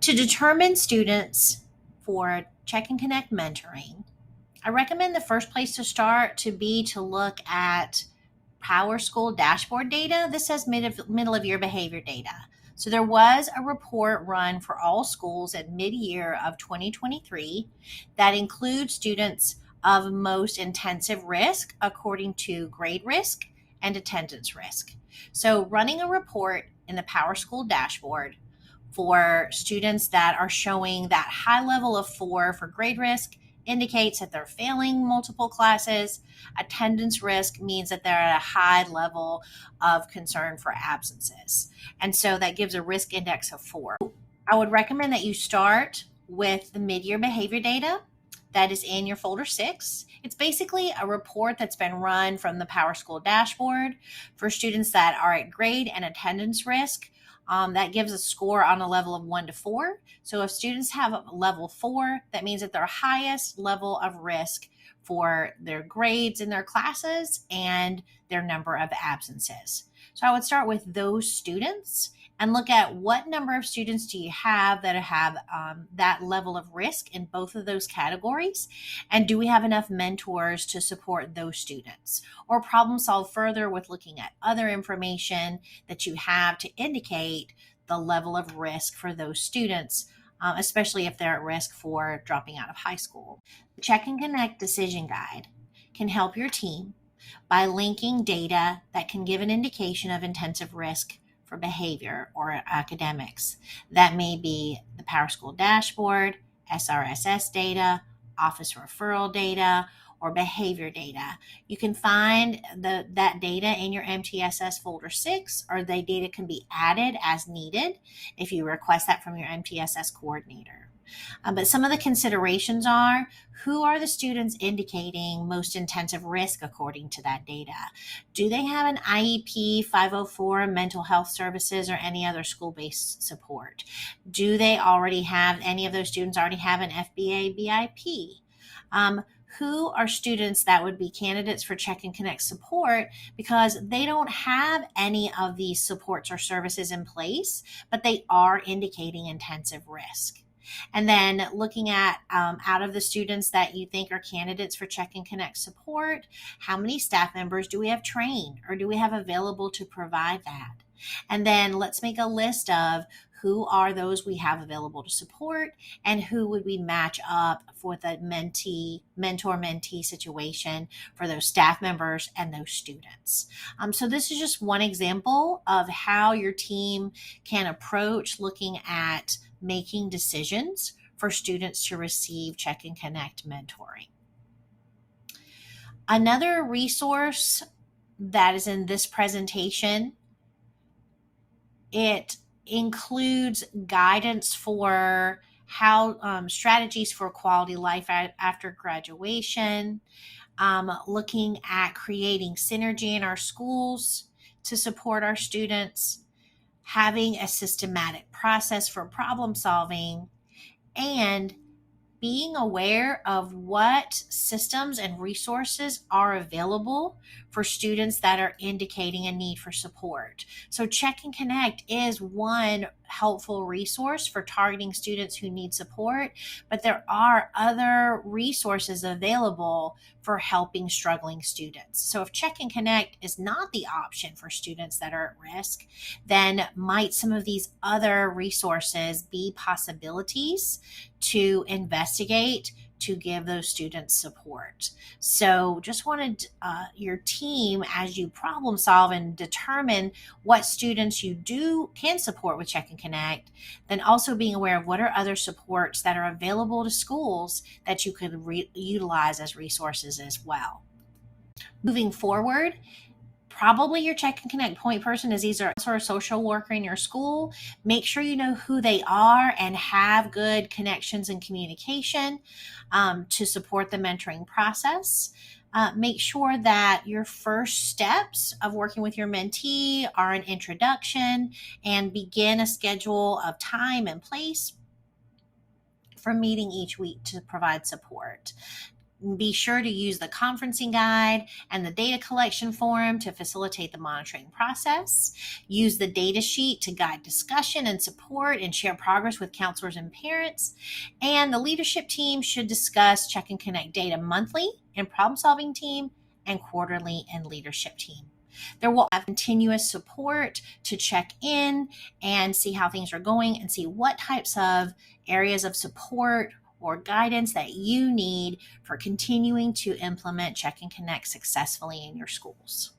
To determine students for Check and Connect mentoring, I recommend the first place to start to be to look at PowerSchool dashboard data. This says middle of year behavior data. So there was a report run for all schools at mid-year of 2023 that includes students of most intensive risk according to grade risk and attendance risk. So running a report in the PowerSchool dashboard for students that are showing that high level of 4 for grade risk indicates that they're failing multiple classes. Attendance risk means that they're at a high level of concern for absences. And so that gives a risk index of 4. I would recommend that you start with the mid-year behavior data that is in your folder 6. It's basically a report that's been run from the PowerSchool dashboard for students that are at grade and attendance risk. That gives a score on a level of 1 to 4. So if students have a level 4, that means that their highest level of risk for their grades in their classes and their number of absences. So I would start with those students and look at what number of students do you have that have that level of risk in both of those categories, and do we have enough mentors to support those students, or problem solve further with looking at other information that you have to indicate the level of risk for those students, especially if they're at risk for dropping out of high school. The Check and Connect decision guide can help your team by linking data that can give an indication of intensive risk for behavior or academics. That may be the PowerSchool dashboard, SRSS data, office referral data, or behavior data. You can find that data in your MTSS folder 6, or the data can be added as needed if you request that from your MTSS coordinator. But some of the considerations are, who are the students indicating most intensive risk according to that data? Do they have an IEP, 504, mental health services, or any other school-based support? Do they already have, any of those students already have an FBA, BIP? Who are students that would be candidates for Check and Connect support because they don't have any of these supports or services in place, but they are indicating intensive risk? And then looking at out of the students that you think are candidates for Check and Connect support, how many staff members do we have trained or do we have available to provide that? And then let's make a list of who are those we have available to support and who would we match up for the mentor-mentee situation for those staff members and those students. So this is just one example of how your team can approach looking at making decisions for students to receive Check and Connect mentoring. Another resource that is in this presentation, it includes guidance for how strategies for quality life after graduation, looking at creating synergy in our schools to support our students, having a systematic process for problem solving, and being aware of what systems and resources are available for students that are indicating a need for support. So Check and Connect is one helpful resource for targeting students who need support, but there are other resources available for helping struggling students. So if Check and Connect is not the option for students that are at risk, then might some of these other resources be possibilities to investigate to give those students support? So just wanted your team, as you problem solve and determine what students you can support with Check and Connect, then also being aware of what are other supports that are available to schools that you could utilize as resources as well. Moving forward, probably your Check and Connect point person is either a social worker in your school. Make sure you know who they are and have good connections and communication to support the mentoring process. Make sure that your first steps of working with your mentee are an introduction, and begin a schedule of time and place for meeting each week to provide support. Be sure to use the conferencing guide and the data collection forum to facilitate the monitoring process. Use the data sheet to guide discussion and support and share progress with counselors and parents. And the leadership team should discuss Check and Connect data monthly in problem solving team and quarterly in leadership team. There will have continuous support to check in and see how things are going and see what types of areas of support or guidance that you need for continuing to implement Check and Connect successfully in your schools.